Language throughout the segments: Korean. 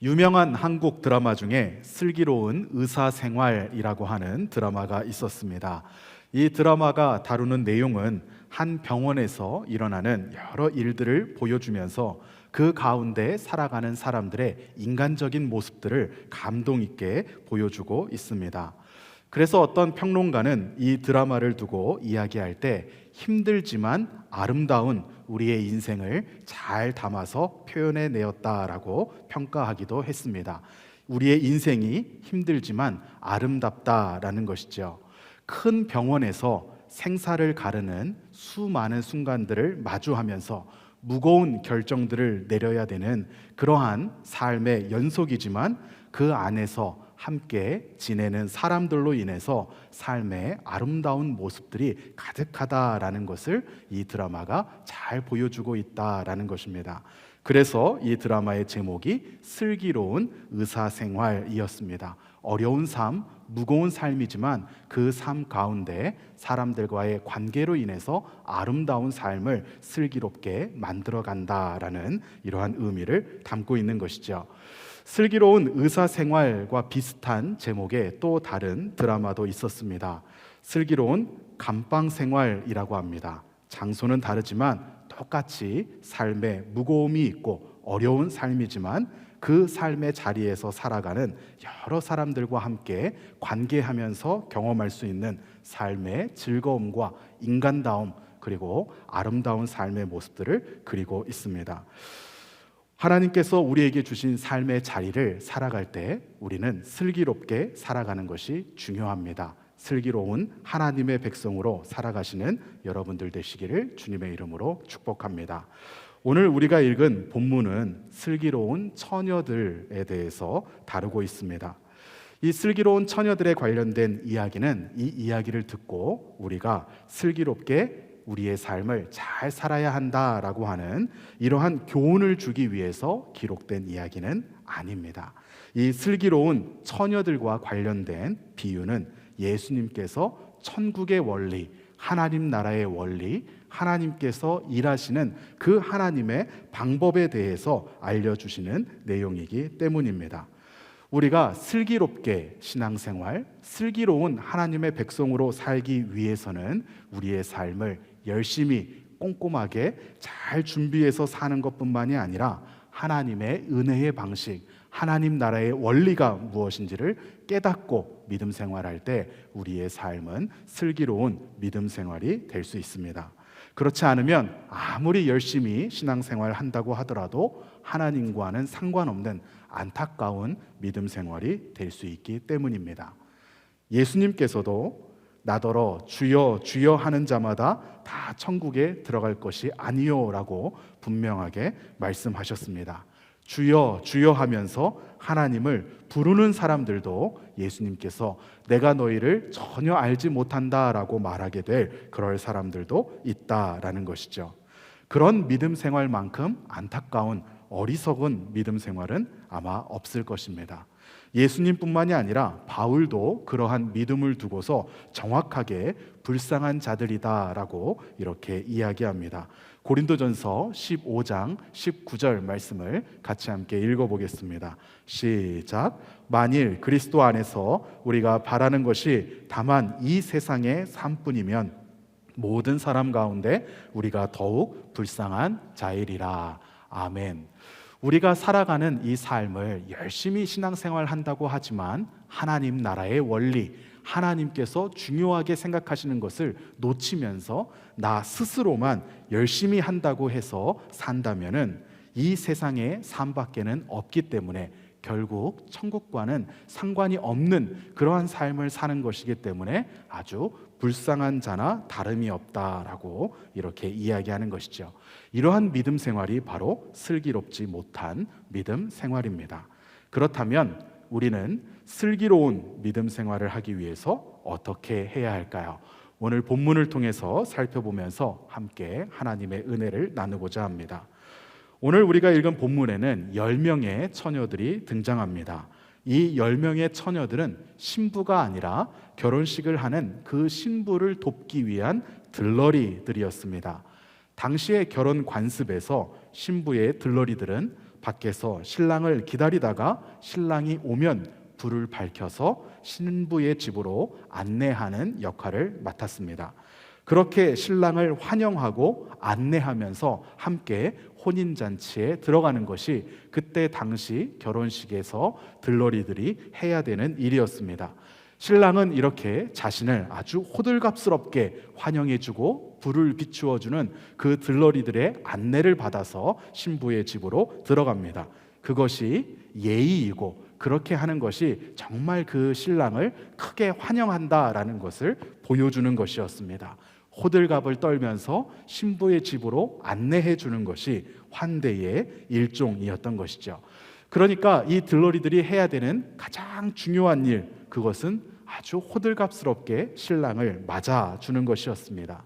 유명한 한국 드라마 중에 슬기로운 의사생활이라고 하는 드라마가 있었습니다. 이 드라마가 다루는 내용은 한 병원에서 일어나는 여러 일들을 보여주면서 그 가운데 살아가는 사람들의 인간적인 모습들을 감동 있게 보여주고 있습니다. 그래서 어떤 평론가는 이 드라마를 두고 이야기할 때 힘들지만 아름다운 우리의 인생을 잘 담아서 표현해 내었다라고 평가하기도 했습니다. 우리의 인생이 힘들지만 아름답다라는 것이죠. 큰 병원에서 생사를 가르는 수많은 순간들을 마주하면서 무거운 결정들을 내려야 되는 그러한 삶의 연속이지만 그 안에서 함께 지내는 사람들로 인해서 삶의 아름다운 모습들이 가득하다라는 것을 이 드라마가 잘 보여주고 있다라는 것입니다. 그래서 이 드라마의 제목이 슬기로운 의사생활이었습니다. 어려운 삶, 무거운 삶이지만 그 삶 가운데 사람들과의 관계로 인해서 아름다운 삶을 슬기롭게 만들어간다라는 이러한 의미를 담고 있는 것이죠. 슬기로운 의사생활과 비슷한 제목의 또 다른 드라마도 있었습니다. 슬기로운 감방생활이라고 합니다. 장소는 다르지만 똑같이 삶에 무거움이 있고 어려운 삶이지만 그 삶의 자리에서 살아가는 여러 사람들과 함께 관계하면서 경험할 수 있는 삶의 즐거움과 인간다움 그리고 아름다운 삶의 모습들을 그리고 있습니다. 하나님께서 우리에게 주신 삶의 자리를 살아갈 때 우리는 슬기롭게 살아가는 것이 중요합니다. 슬기로운 하나님의 백성으로 살아가시는 여러분들 되시기를 주님의 이름으로 축복합니다. 오늘 우리가 읽은 본문은 슬기로운 처녀들에 대해서 다루고 있습니다. 이 슬기로운 처녀들에 관련된 이야기는 이 이야기를 듣고 우리가 슬기롭게 우리의 삶을 잘 살아야 한다라고 하는 이러한 교훈을 주기 위해서 기록된 이야기는 아닙니다. 이 슬기로운 처녀들과 관련된 비유는 예수님께서 천국의 원리, 하나님 나라의 원리, 하나님께서 일하시는 그 하나님의 방법에 대해서 알려주시는 내용이기 때문입니다. 우리가 슬기롭게 신앙생활, 슬기로운 하나님의 백성으로 살기 위해서는 우리의 삶을 열심히 꼼꼼하게 잘 준비해서 사는 것뿐만이 아니라 하나님의 은혜의 방식, 하나님 나라의 원리가 무엇인지를 깨닫고 믿음 생활할 때 우리의 삶은 슬기로운 믿음 생활이 될 수 있습니다. 그렇지 않으면 아무리 열심히 신앙생활을 한다고 하더라도 하나님과는 상관없는 안타까운 믿음 생활이 될 수 있기 때문입니다. 예수님께서도 나더러 주여 주여 하는 자마다 다 천국에 들어갈 것이 아니요라고 분명하게 말씀하셨습니다. 주여 주여 하면서 하나님을 부르는 사람들도 예수님께서 내가 너희를 전혀 알지 못한다라고 말하게 될 그럴 사람들도 있다라는 것이죠. 그런 믿음 생활만큼 안타까운 어리석은 믿음 생활은 아마 없을 것입니다. 예수님뿐만이 아니라 바울도 그러한 믿음을 두고서 정확하게 불쌍한 자들이다라고 이렇게 이야기합니다. 고린도전서 15장 19절 말씀을 같이 함께 읽어보겠습니다. 시작. 만일 그리스도 안에서 우리가 바라는 것이 다만 이 세상의 삶뿐이면 모든 사람 가운데 우리가 더욱 불쌍한 자이리라. 아멘. 우리가 살아가는 이 삶을 열심히 신앙생활 한다고 하지만 하나님 나라의 원리, 하나님께서 중요하게 생각하시는 것을 놓치면서 나 스스로만 열심히 한다고 해서 산다면은 이 세상의 삶밖에는 없기 때문에 결국 천국과는 상관이 없는 그러한 삶을 사는 것이기 때문에 아주 불쌍한 자나 다름이 없다라고 이렇게 이야기하는 것이죠. 이러한 믿음 생활이 바로 슬기롭지 못한 믿음 생활입니다. 그렇다면 우리는 슬기로운 믿음 생활을 하기 위해서 어떻게 해야 할까요? 오늘 본문을 통해서 살펴보면서 함께 하나님의 은혜를 나누고자 합니다. 오늘 우리가 읽은 본문에는 10명의 처녀들이 등장합니다. 이 10명의 처녀들은 신부가 아니라 결혼식을 하는 그 신부를 돕기 위한 들러리들이었습니다. 당시의 결혼 관습에서 신부의 들러리들은 밖에서 신랑을 기다리다가 신랑이 오면 불을 밝혀서 신부의 집으로 안내하는 역할을 맡았습니다. 그렇게 신랑을 환영하고 안내하면서 함께 혼인잔치에 들어가는 것이 그때 당시 결혼식에서 들러리들이 해야 되는 일이었습니다. 신랑은 이렇게 자신을 아주 호들갑스럽게 환영해주고 불을 비추어주는 그 들러리들의 안내를 받아서 신부의 집으로 들어갑니다. 그것이 예의이고 그렇게 하는 것이 정말 그 신랑을 크게 환영한다라는 것을 보여주는 것이었습니다. 호들갑을 떨면서 신부의 집으로 안내해 주는 것이 환대의 일종이었던 것이죠. 그러니까 이 들러리들이 해야 되는 가장 중요한 일, 그것은 아주 호들갑스럽게 신랑을 맞아주는 것이었습니다.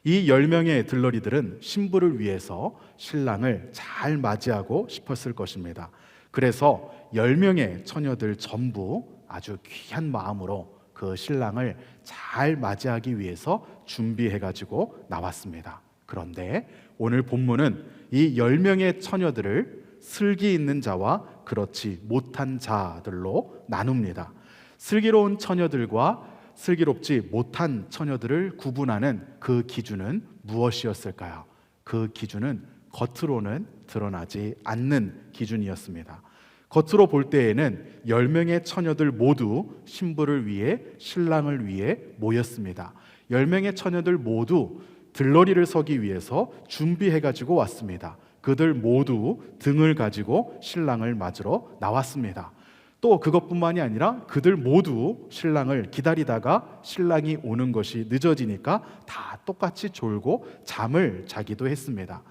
이 10명의 들러리들은 신부를 위해서 신랑을 잘 맞이하고 싶었을 것입니다. 그래서 10명의 처녀들 전부 아주 귀한 마음으로 그 신랑을 잘 맞이하기 위해서 준비해가지고 나왔습니다. 그런데 오늘 본문은 이 10명의 처녀들을 슬기 있는 자와 그렇지 못한 자들로 나눕니다. 슬기로운 처녀들과 슬기롭지 못한 처녀들을 구분하는 그 기준은 무엇이었을까요? 그 기준은 겉으로는 드러나지 않는 기준이었습니다. 겉으로 볼 때에는 10명의 처녀들 모두 신부를 위해 신랑을 위해 모였습니다. 10명의 처녀들 모두 들러리를 서기 위해서 준비해가지고 왔습니다. 그들 모두 등을 가지고 신랑을 맞으러 나왔습니다. 또 그것뿐만이 아니라 그들 모두 신랑을 기다리다가 신랑이 오는 것이 늦어지니까 다 똑같이 졸고 잠을 자기도 했습니다.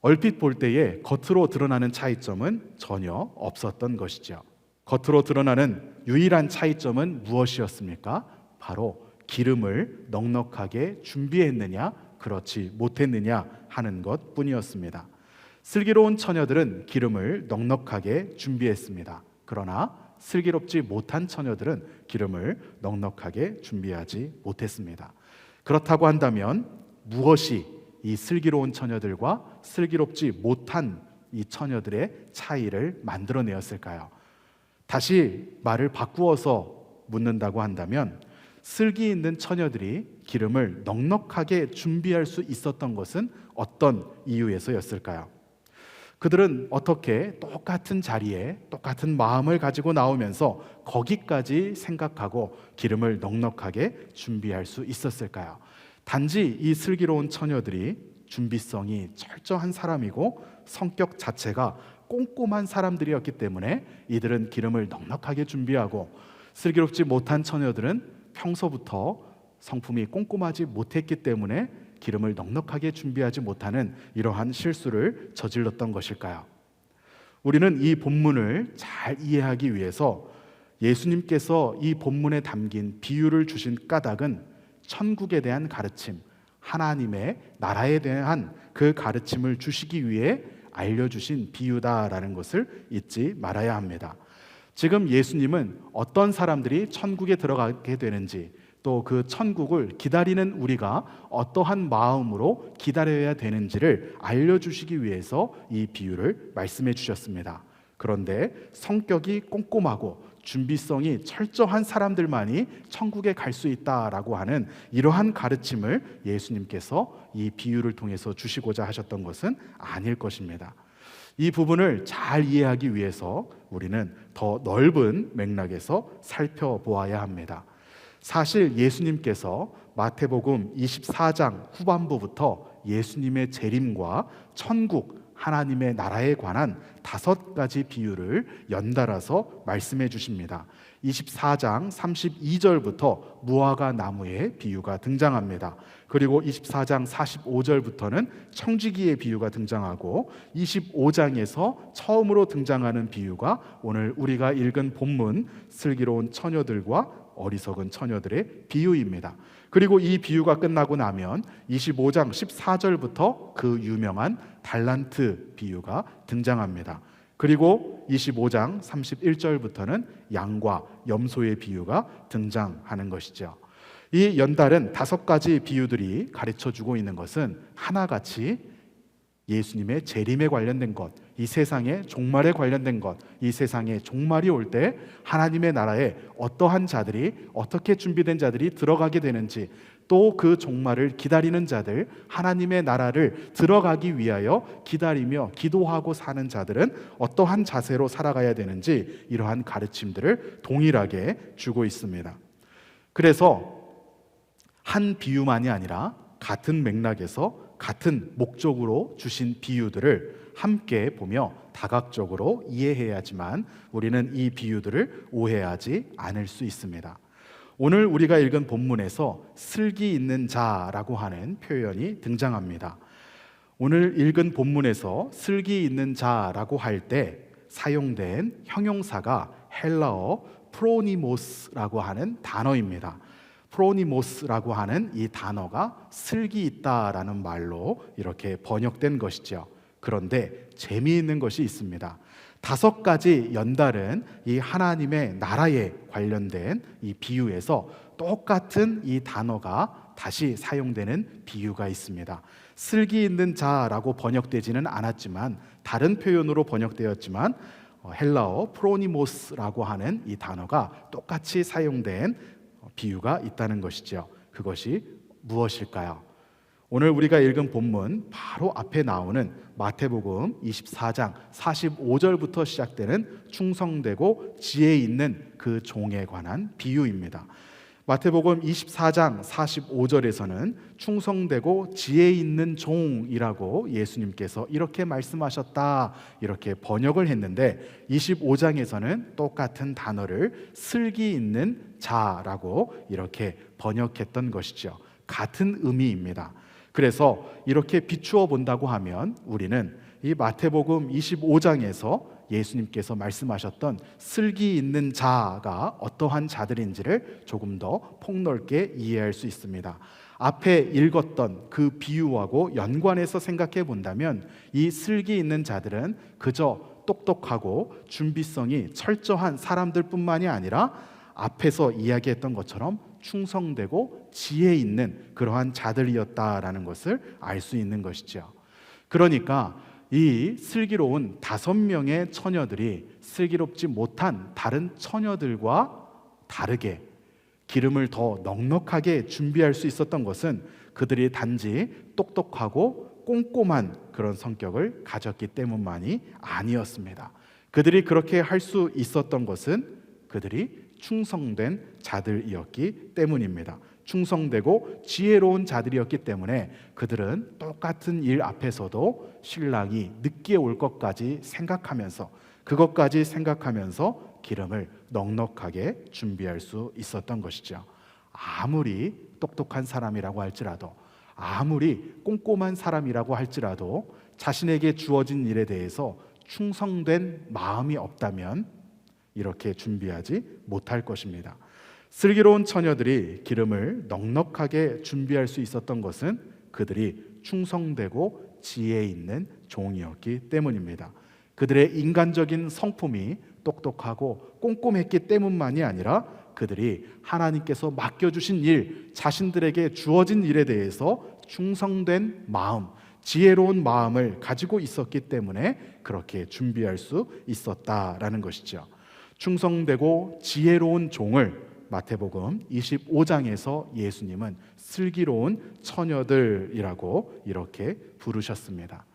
얼핏 볼 때에 겉으로 드러나는 차이점은 전혀 없었던 것이죠. 겉으로 드러나는 유일한 차이점은 무엇이었습니까? 바로 기름을 넉넉하게 준비했느냐, 그렇지 못했느냐 하는 것 뿐이었습니다. 슬기로운 처녀들은 기름을 넉넉하게 준비했습니다. 그러나 슬기롭지 못한 처녀들은 기름을 넉넉하게 준비하지 못했습니다. 그렇다고 한다면 무엇이 이 슬기로운 처녀들과 슬기롭지 못한 이 처녀들의 차이를 만들어내었을까요? 다시 말을 바꾸어서 묻는다고 한다면 슬기 있는 처녀들이 기름을 넉넉하게 준비할 수 있었던 것은 어떤 이유에서였을까요? 그들은 어떻게 똑같은 자리에 똑같은 마음을 가지고 나오면서 거기까지 생각하고 기름을 넉넉하게 준비할 수 있었을까요? 단지 이 슬기로운 처녀들이 준비성이 철저한 사람이고 성격 자체가 꼼꼼한 사람들이었기 때문에 이들은 기름을 넉넉하게 준비하고, 슬기롭지 못한 처녀들은 평소부터 성품이 꼼꼼하지 못했기 때문에 기름을 넉넉하게 준비하지 못하는 이러한 실수를 저질렀던 것일까요? 우리는 이 본문을 잘 이해하기 위해서 예수님께서 이 본문에 담긴 비유를 주신 까닭은 천국에 대한 가르침, 하나님의 나라에 대한 그 가르침을 주시기 위해 알려주신 비유다라는 것을 잊지 말아야 합니다. 지금 예수님은 어떤 사람들이 천국에 들어가게 되는지, 또 그 천국을 기다리는 우리가 어떠한 마음으로 기다려야 되는지를 알려주시기 위해서 이 비유를 말씀해 주셨습니다. 그런데 성격이 꼼꼼하고 준비성이 철저한 사람들만이 천국에 갈 수 있다라고 하는 이러한 가르침을 예수님께서 이 비유를 통해서 주시고자 하셨던 것은 아닐 것입니다. 이 부분을 잘 이해하기 위해서 우리는 더 넓은 맥락에서 살펴보아야 합니다. 사실 예수님께서 마태복음 24장 후반부부터 예수님의 재림과 천국, 하나님의 나라에 관한 5가지 비유를 연달아서 말씀해 주십니다. 24장 32절부터 무화과 나무의 비유가 등장합니다. 그리고 24장 45절부터는 청지기의 비유가 등장하고 25장에서 처음으로 등장하는 비유가 오늘 우리가 읽은 본문 슬기로운 처녀들과 어리석은 처녀들의 비유입니다. 그리고 이 비유가 끝나고 나면 25장 14절부터 그 유명한 달란트 비유가 등장합니다. 그리고 25장 31절부터는 양과 염소의 비유가 등장하는 것이죠. 이 연달은 5가지 비유들이 가르쳐주고 있는 것은 하나같이 예수님의 재림에 관련된 것, 이 세상의 종말에 관련된 것, 이 세상의 종말이 올 때 하나님의 나라에 어떠한 자들이, 어떻게 준비된 자들이 들어가게 되는지, 또 그 종말을 기다리는 자들, 하나님의 나라를 들어가기 위하여 기다리며 기도하고 사는 자들은 어떠한 자세로 살아가야 되는지, 이러한 가르침들을 동일하게 주고 있습니다. 그래서 한 비유만이 아니라 같은 맥락에서 같은 목적으로 주신 비유들을 함께 보며 다각적으로 이해해야지만 우리는 이 비유들을 오해하지 않을 수 있습니다. 오늘 우리가 읽은 본문에서 슬기 있는 자라고 하는 표현이 등장합니다. 오늘 읽은 본문에서 슬기 있는 자라고 할 때 사용된 형용사가 헬라어 프로니모스라고 하는 단어입니다. 프로니모스라고 하는 이 단어가 슬기 있다라는 말로 이렇게 번역된 것이죠. 그런데 재미있는 것이 있습니다. 5가지 연달은 이 하나님의 나라에 관련된 이 비유에서 똑같은 이 단어가 다시 사용되는 비유가 있습니다. 슬기 있는 자라고 번역되지는 않았지만, 다른 표현으로 번역되었지만 헬라어 프로니모스라고 하는 이 단어가 똑같이 사용된 비유가 있다는 것이죠. 그것이 무엇일까요? 오늘 우리가 읽은 본문 바로 앞에 나오는 마태복음 24장 45절부터 시작되는 충성되고 지혜 있는 그 종에 관한 비유입니다. 마태복음 24장 45절에서는 충성되고 지혜 있는 종이라고 예수님께서 이렇게 말씀하셨다, 이렇게 번역을 했는데, 25장에서는 똑같은 단어를 슬기 있는 자라고 이렇게 번역했던 것이죠. 같은 의미입니다. 그래서 이렇게 비추어 본다고 하면 우리는 이 마태복음 25장에서 예수님께서 말씀하셨던 슬기 있는 자가 어떠한 자들인지를 조금 더 폭넓게 이해할 수 있습니다. 앞에 읽었던 그 비유하고 연관해서 생각해 본다면 이 슬기 있는 자들은 그저 똑똑하고 준비성이 철저한 사람들뿐만이 아니라 앞에서 이야기했던 것처럼 충성되고 지혜 있는 그러한 자들이었다라는 것을 알 수 있는 것이죠. 그러니까 이 슬기로운 5명의 처녀들이 슬기롭지 못한 다른 처녀들과 다르게 기름을 더 넉넉하게 준비할 수 있었던 것은 그들이 단지 똑똑하고 꼼꼼한 그런 성격을 가졌기 때문만이 아니었습니다. 그들이 그렇게 할 수 있었던 것은 그들이 충성된 자들이었기 때문입니다. 충성되고 지혜로운 자들이었기 때문에 그들은 똑같은 일 앞에서도 신랑이 늦게 올 것까지 생각하면서, 그것까지 생각하면서 기름을 넉넉하게 준비할 수 있었던 것이죠. 아무리 똑똑한 사람이라고 할지라도, 아무리 꼼꼼한 사람이라고 할지라도 자신에게 주어진 일에 대해서 충성된 마음이 없다면 이렇게 준비하지 못할 것입니다. 슬기로운 처녀들이 기름을 넉넉하게 준비할 수 있었던 것은 그들이 충성되고 지혜 있는 종이었기 때문입니다. 그들의 인간적인 성품이 똑똑하고 꼼꼼했기 때문만이 아니라 그들이 하나님께서 맡겨주신 일, 자신들에게 주어진 일에 대해서 충성된 마음, 지혜로운 마음을 가지고 있었기 때문에 그렇게 준비할 수 있었다라는 것이죠. 충성되고 지혜로운 종을 마태복음 25장에서 예수님은 슬기로운 처녀들이라고 이렇게 부르셨습니다.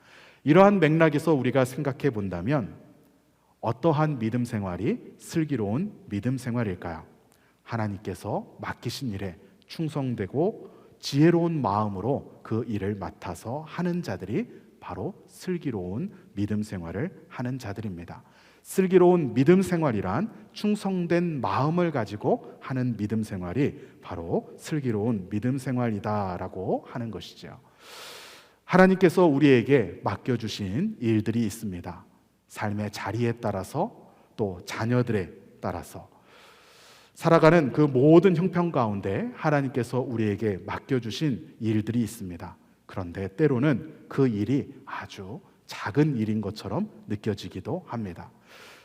이러한 맥락에서 우리가 생각해 본다면 어떠한 믿음 생활이 슬기로운 믿음 생활일까요? 하나님께서 맡기신 일에 충성되고 지혜로운 마음으로 그 일을 맡아서 하는 자들이 바로 슬기로운 믿음 생활을 하는 자들입니다. 슬기로운 믿음 생활이란 충성된 마음을 가지고 하는 믿음 생활이 바로 슬기로운 믿음 생활이다라고 하는 것이죠. 하나님께서 우리에게 맡겨주신 일들이 있습니다. 삶의 자리에 따라서, 또 자녀들에 따라서 살아가는 그 모든 형편 가운데 하나님께서 우리에게 맡겨주신 일들이 있습니다. 그런데 때로는 그 일이 아주 작은 일인 것처럼 느껴지기도 합니다.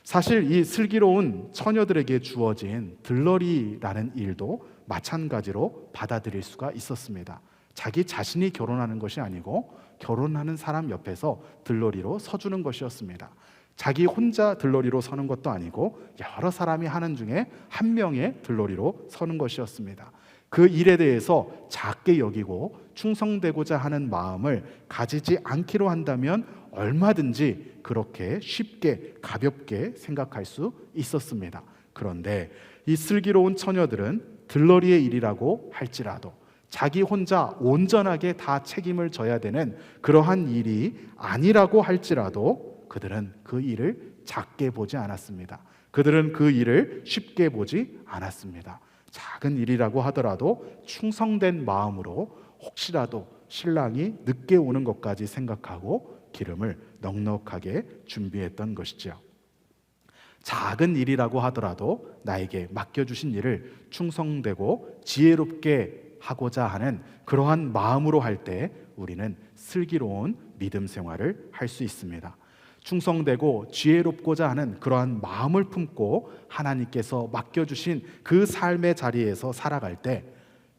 사실 이 슬기로운 처녀들에게 주어진 들러리라는 일도 마찬가지로 받아들일 수가 있었습니다. 자기 자신이 결혼하는 것이 아니고 결혼하는 사람 옆에서 들러리로 서주는 것이었습니다. 자기 혼자 들러리로 서는 것도 아니고 여러 사람이 하는 중에 한 명의 들러리로 서는 것이었습니다. 그 일에 대해서 작게 여기고 충성되고자 하는 마음을 가지지 않기로 한다면 얼마든지 그렇게 쉽게 가볍게 생각할 수 있었습니다. 그런데 이 슬기로운 처녀들은 들러리의 일이라고 할지라도 자기 혼자 온전하게 다 책임을 져야 되는 그러한 일이 아니라고 할지라도 그들은 그 일을 작게 보지 않았습니다. 그들은 그 일을 쉽게 보지 않았습니다. 작은 일이라고 하더라도 충성된 마음으로 혹시라도 신랑이 늦게 오는 것까지 생각하고 기름을 넉넉하게 준비했던 것이죠. 작은 일이라고 하더라도 나에게 맡겨주신 일을 충성되고 지혜롭게 하고자 하는 그러한 마음으로 할 때 우리는 슬기로운 믿음 생활을 할 수 있습니다. 충성되고 지혜롭고자 하는 그러한 마음을 품고 하나님께서 맡겨주신 그 삶의 자리에서 살아갈 때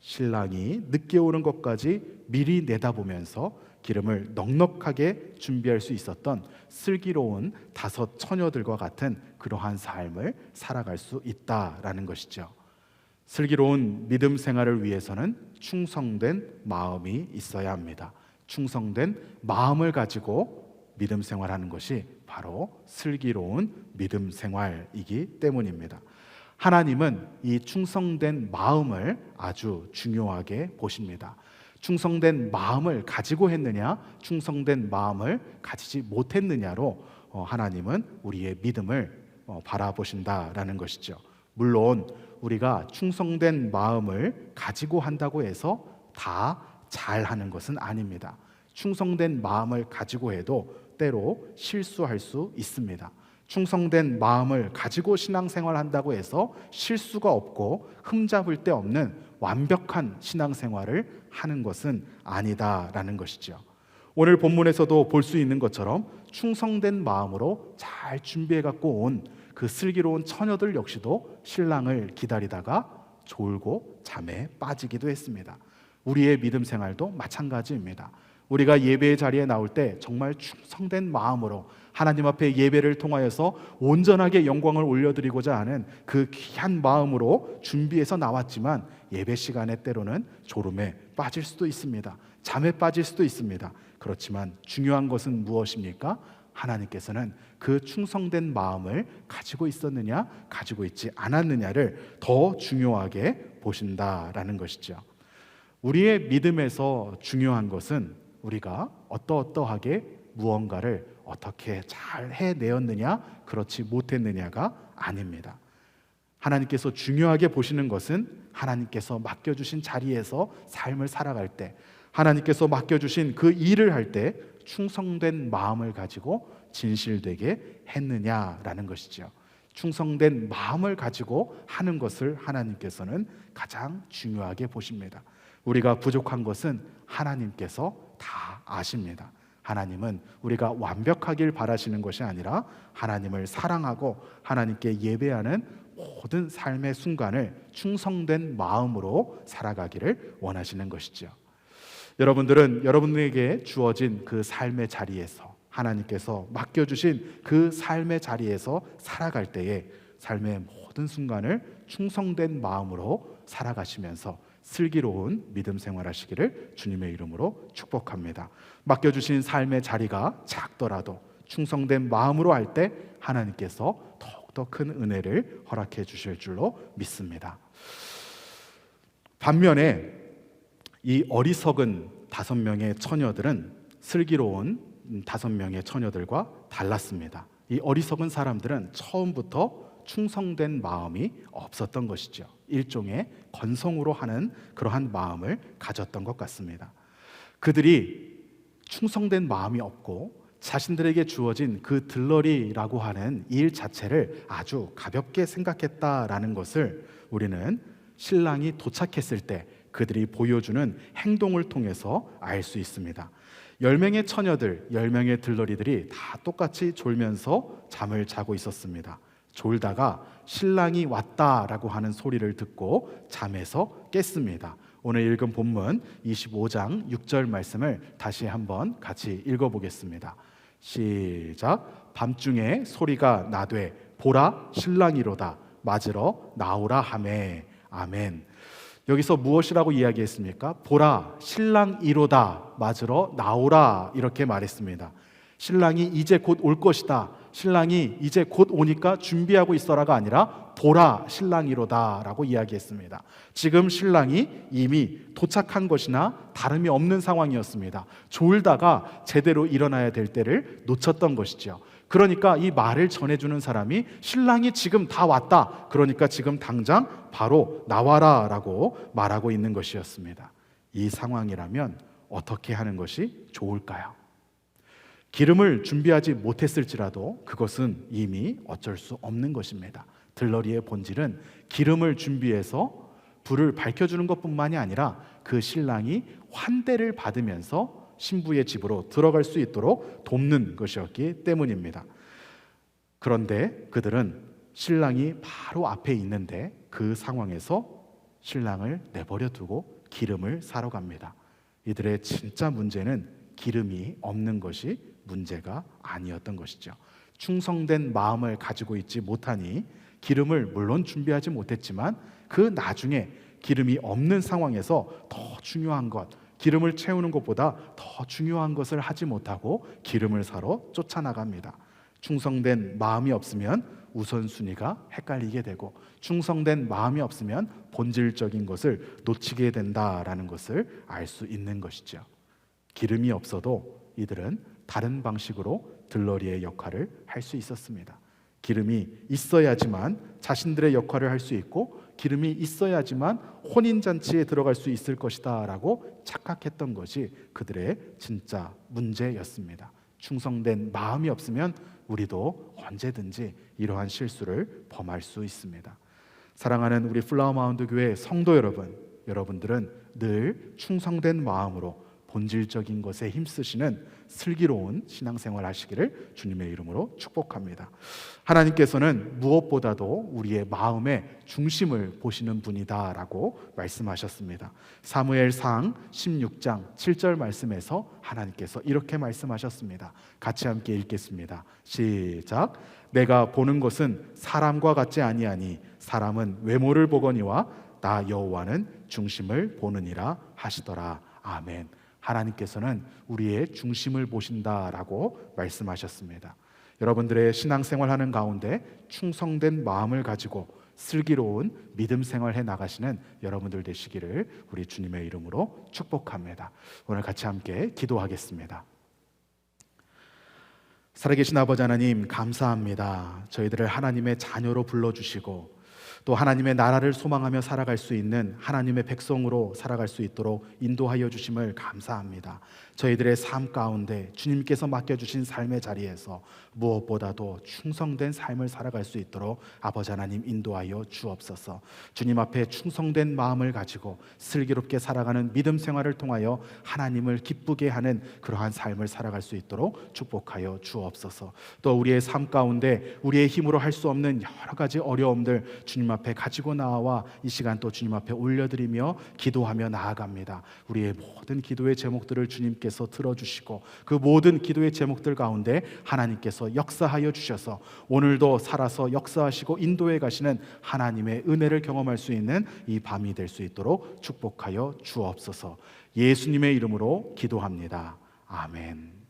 신랑이 늦게 오는 것까지 미리 내다보면서 기름을 넉넉하게 준비할 수 있었던 슬기로운 다섯 처녀들과 같은 그러한 삶을 살아갈 수 있다라는 것이죠. 슬기로운 믿음 생활을 위해서는 충성된 마음이 있어야 합니다. 충성된 마음을 가지고 믿음 생활하는 것이 바로 슬기로운 믿음 생활이기 때문입니다. 하나님은 이 충성된 마음을 아주 중요하게 보십니다. 충성된 마음을 가지고 했느냐, 충성된 마음을 가지지 못했느냐로 하나님은 우리의 믿음을 바라보신다라는 것이죠. 물론 우리가 충성된 마음을 가지고 한다고 해서 다 잘하는 것은 아닙니다. 충성된 마음을 가지고 해도 때로 실수할 수 있습니다. 충성된 마음을 가지고 신앙생활 한다고 해서 실수가 없고 흠잡을 데 없는 완벽한 신앙생활을 하는 것은 아니다라는 것이죠. 오늘 본문에서도 볼 수 있는 것처럼 충성된 마음으로 잘 준비해 갖고 온 그 슬기로운 처녀들 역시도 신랑을 기다리다가 졸고 잠에 빠지기도 했습니다. 우리의 믿음 생활도 마찬가지입니다. 우리가 예배의 자리에 나올 때 정말 충성된 마음으로 하나님 앞에 예배를 통하여서 온전하게 영광을 올려드리고자 하는 그 귀한 마음으로 준비해서 나왔지만 예배 시간에 때로는 졸음에 빠질 수도 있습니다. 잠에 빠질 수도 있습니다. 그렇지만 중요한 것은 무엇입니까? 하나님께서는 그 충성된 마음을 가지고 있었느냐 가지고 있지 않았느냐를 더 중요하게 보신다라는 것이죠. 우리의 믿음에서 중요한 것은 우리가 어떠하게 무언가를 어떻게 잘 해내었느냐 그렇지 못했느냐가 아닙니다. 하나님께서 중요하게 보시는 것은 하나님께서 맡겨주신 자리에서 삶을 살아갈 때, 하나님께서 맡겨주신 그 일을 할 때 충성된 마음을 가지고 진실되게 했느냐라는 것이죠. 충성된 마음을 가지고 하는 것을 하나님께서는 가장 중요하게 보십니다. 우리가 부족한 것은 하나님께서 다 아십니다. 하나님은 우리가 완벽하길 바라시는 것이 아니라 하나님을 사랑하고 하나님께 예배하는 모든 삶의 순간을 충성된 마음으로 살아가기를 원하시는 것이죠. 여러분들은 여러분에게 주어진 그 삶의 자리에서 하나님께서 맡겨주신 그 삶의 자리에서 살아갈 때에 삶의 모든 순간을 충성된 마음으로 살아가시면서 슬기로운 믿음 생활하시기를 주님의 이름으로 축복합니다. 맡겨주신 삶의 자리가 작더라도 충성된 마음으로 할 때 하나님께서 더욱더 큰 은혜를 허락해 주실 줄로 믿습니다. 반면에 이 어리석은 5명의 처녀들은 슬기로운 5명의 처녀들과 달랐습니다. 이 어리석은 사람들은 처음부터 충성된 마음이 없었던 것이죠. 일종의 건성으로 하는 그러한 마음을 가졌던 것 같습니다. 그들이 충성된 마음이 없고 자신들에게 주어진 그 들러리라고 하는 일 자체를 아주 가볍게 생각했다라는 것을 우리는 신랑이 도착했을 때 그들이 보여주는 행동을 통해서 알 수 있습니다. 10명의 처녀들, 10명의 들러리들이 다 똑같이 졸면서 잠을 자고 있었습니다. 졸다가 신랑이 왔다라고 하는 소리를 듣고 잠에서 깼습니다. 오늘 읽은 본문 25장 6절 말씀을 다시 한번 같이 읽어보겠습니다. 시작. 밤중에 소리가 나되 보라 신랑이로다 맞으러 나오라 하매. 아멘. 여기서 무엇이라고 이야기했습니까? 보라 신랑이로다 맞으러 나오라 이렇게 말했습니다. 신랑이 이제 곧 올 것이다, 신랑이 이제 곧 오니까 준비하고 있어라가 아니라 보라 신랑이로다 라고 이야기했습니다. 지금 신랑이 이미 도착한 것이나 다름이 없는 상황이었습니다. 졸다가 제대로 일어나야 될 때를 놓쳤던 것이죠. 그러니까 이 말을 전해주는 사람이 신랑이 지금 다 왔다, 그러니까 지금 당장 바로 나와라 라고 말하고 있는 것이었습니다. 이 상황이라면 어떻게 하는 것이 좋을까요? 기름을 준비하지 못했을지라도 그것은 이미 어쩔 수 없는 것입니다. 들러리의 본질은 기름을 준비해서 불을 밝혀주는 것뿐만이 아니라 그 신랑이 환대를 받으면서 신부의 집으로 들어갈 수 있도록 돕는 것이었기 때문입니다. 그런데 그들은 신랑이 바로 앞에 있는데 그 상황에서 신랑을 내버려 두고 기름을 사러 갑니다. 이들의 진짜 문제는 기름이 없는 것이 문제가 아니었던 것이죠. 충성된 마음을 가지고 있지 못하니 기름을 물론 준비하지 못했지만 그 나중에 기름이 없는 상황에서 더 중요한 것, 기름을 채우는 것보다 더 중요한 것을 하지 못하고 기름을 사러 쫓아나갑니다. 충성된 마음이 없으면 우선순위가 헷갈리게 되고, 충성된 마음이 없으면 본질적인 것을 놓치게 된다라는 것을 알 수 있는 것이죠. 기름이 없어도 이들은 다른 방식으로 들러리의 역할을 할 수 있었습니다. 기름이 있어야지만 자신들의 역할을 할 수 있고, 기름이 있어야지만 혼인잔치에 들어갈 수 있을 것이다 라고 착각했던 것이 그들의 진짜 문제였습니다. 충성된 마음이 없으면 우리도 언제든지 이러한 실수를 범할 수 있습니다. 사랑하는 우리 플라워 마운드 교회 성도 여러분, 여러분들은 늘 충성된 마음으로 본질적인 것에 힘쓰시는 슬기로운 신앙생활 하시기를 주님의 이름으로 축복합니다. 하나님께서는 무엇보다도 우리의 마음의 중심을 보시는 분이다 라고 말씀하셨습니다. 사무엘상 16장 7절 말씀에서 하나님께서 이렇게 말씀하셨습니다. 같이 함께 읽겠습니다. 시작. 내가 보는 것은 사람과 같지 아니하니 사람은 외모를 보거니와 나 여호와는 중심을 보느니라 하시더라. 아멘. 하나님께서는 우리의 중심을 보신다라고 말씀하셨습니다. 여러분들의 신앙생활하는 가운데 충성된 마음을 가지고 슬기로운 믿음 생활해 나가시는 여러분들 되시기를 우리 주님의 이름으로 축복합니다. 오늘 같이 함께 기도하겠습니다. 살아계신 아버지 하나님, 감사합니다. 저희들을 하나님의 자녀로 불러주시고 또 하나님의 나라를 소망하며 살아갈 수 있는 하나님의 백성으로 살아갈 수 있도록 인도하여 주심을 감사합니다. 저희들의 삶 가운데 주님께서 맡겨주신 삶의 자리에서 무엇보다도 충성된 삶을 살아갈 수 있도록 아버지 하나님 인도하여 주옵소서. 주님 앞에 충성된 마음을 가지고 슬기롭게 살아가는 믿음 생활을 통하여 하나님을 기쁘게 하는 그러한 삶을 살아갈 수 있도록 축복하여 주옵소서. 또 우리의 삶 가운데 우리의 힘으로 할 수 없는 여러 가지 어려움들 주님 앞에 가지고 나와 이 시간 또 주님 앞에 올려드리며 기도하며 나아갑니다. 우리의 모든 기도의 제목들을 주님께서 들어주시고 그 모든 기도의 제목들 가운데 하나님께서 역사하여 주셔서 오늘도 살아서 역사하시고 인도해 가시는 하나님의 은혜를 경험할 수 있는 이 밤이 될 수 있도록 축복하여 주옵소서. 예수님의 이름으로 기도합니다. 아멘.